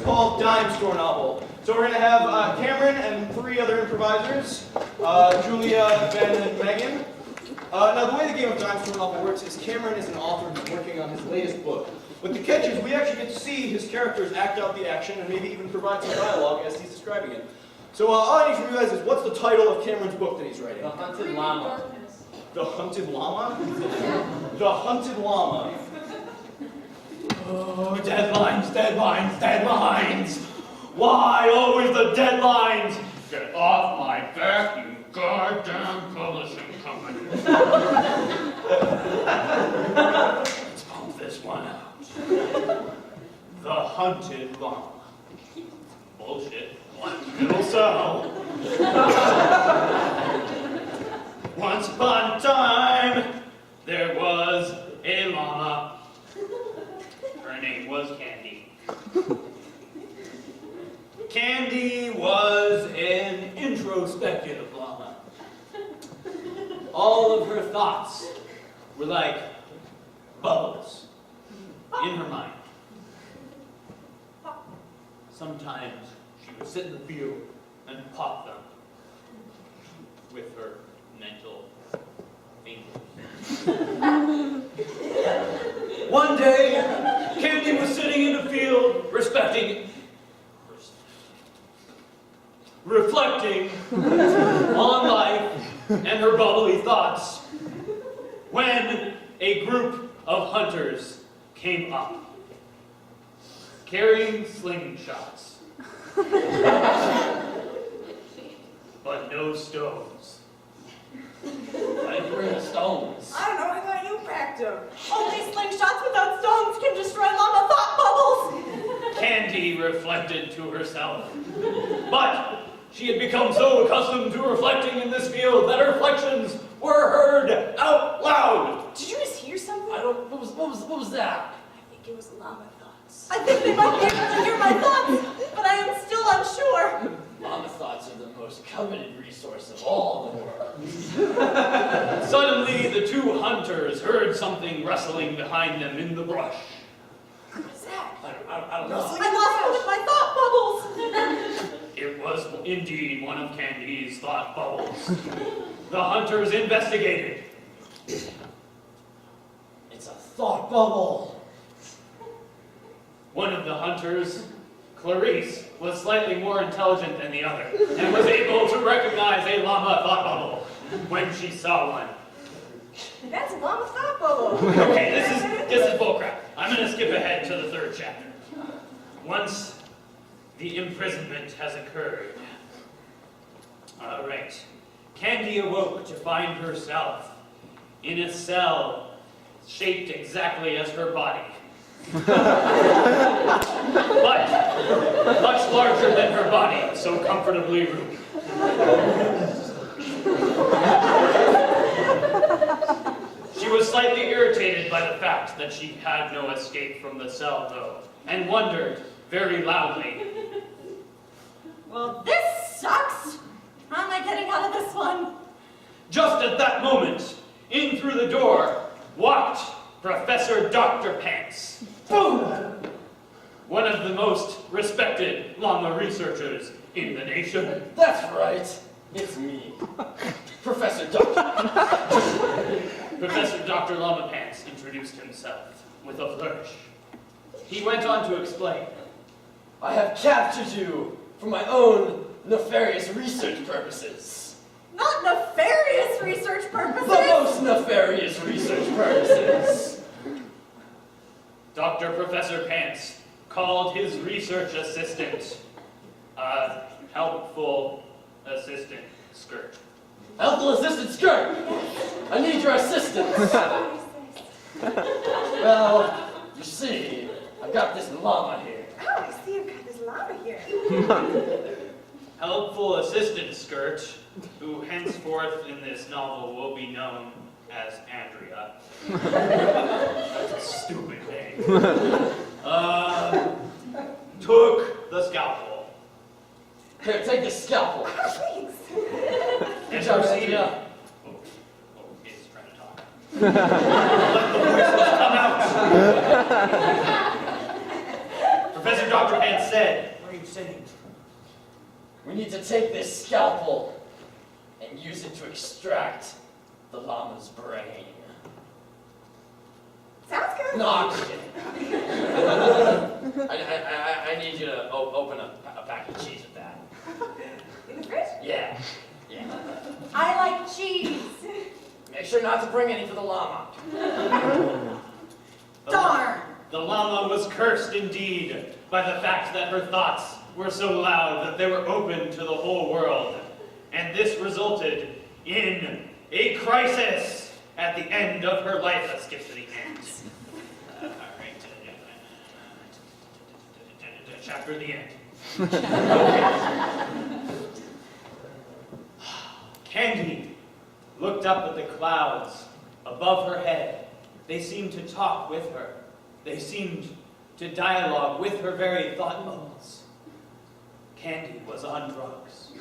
is called Dime Store Novel. So we're going to have Cameron and 3 other improvisers, Julia, Ben, and Megan. Now the way the game of Dime Store Novel works is Cameron is an author who's working on his latest book. But the catch is we actually get to see his characters act out the action and maybe even provide some dialogue as he's describing it. So all I need from you guys is, what's the title of Cameron's book that he's writing? The Hunted Llama. The Hunted Llama? The Hunted Llama. Oh, deadlines, deadlines, deadlines! Why always the deadlines? Get off my back, you goddamn publishing company. Let's pump this one out. The Hunted Llama. Bullshit. It'll sell. Once upon a time, there was a llama. Her name was Candy. Candy was an introspective llama. All of her thoughts were like bubbles in her mind. Sometimes she would sit in the field and pop them with her mental fingers. One day, Candy was sitting in the field, reflecting on life and her bubbly thoughts, when a group of hunters came up, carrying slingshots, but no stones. Why did you bring the stones? I don't know, I thought you packed them. Only slingshots without stones can destroy llama thought bubbles. Candy reflected to herself. But she had become so accustomed to reflecting in this field that her reflections were heard out loud. Did you just hear something? What was that? I think it was llama thoughts. I think they might be able to hear my thoughts, but I am still unsure. Llama thoughts are the most coveted resource of all the world. Suddenly, the 2 hunters heard something rustling behind them in the brush. What is that? I don't know. I lost one of my thought bubbles. It was indeed one of Candy's thought bubbles. The hunters investigated. It's a thought bubble. One of the hunters, Clarice, was slightly more intelligent than the other, and was able to recognize a llama thought bubble when she saw one. That's a llama thought bubble. Okay, this is bullcrap. I'm going to skip ahead to the 3rd chapter. Once the imprisonment has occurred. All right. Candy awoke to find herself in a cell shaped exactly as her body. But much larger than her body, so comfortably roomy. She was slightly irritated by the fact that she had no escape from the cell, though, and wondered very loudly, Well, this sucks. How am I getting out of this one? just at that moment, in through the door, walked Professor Dr. Pants. Boom! One of the most respected llama researchers in the nation. That's right. It's me. Professor Dr. Professor Dr. Llama Pants introduced himself with a flourish. He went on to explain. I have captured you for my own nefarious research purposes. Not nefarious research purposes. The most nefarious research purposes. Dr. Professor Pants called his research assistant a helpful assistant skirt. Helpful assistant skirt! I need your assistance. Well, you see, I've got this llama here. Oh, I see you've got this llama here. Helpful assistant skirt, who henceforth in this novel will be known as Andrea. That's a stupid name. Took the scalpel. Here, take this scalpel. Thanks. Good job, Andrea. Oh, he's trying to talk. Let the voices come out. Professor Dr. Hand said. What are you saying? We need to take this scalpel and use it to extract the llama's brain. Sounds good. No, I'm just kidding. I need you to open a pack of cheese with that. In the fridge? Yeah. I like cheese. Make sure not to bring any for the llama. Darn. The llama was cursed indeed by the fact that her thoughts were so loud that they were open to the whole world. And this resulted in a crisis at the end of her life. Let's skip to the end. All right. Chapter the end. Candy looked up at the clouds above her head. They seemed to talk with her. They seemed to dialogue with her very thought bubbles. Candy was on drugs.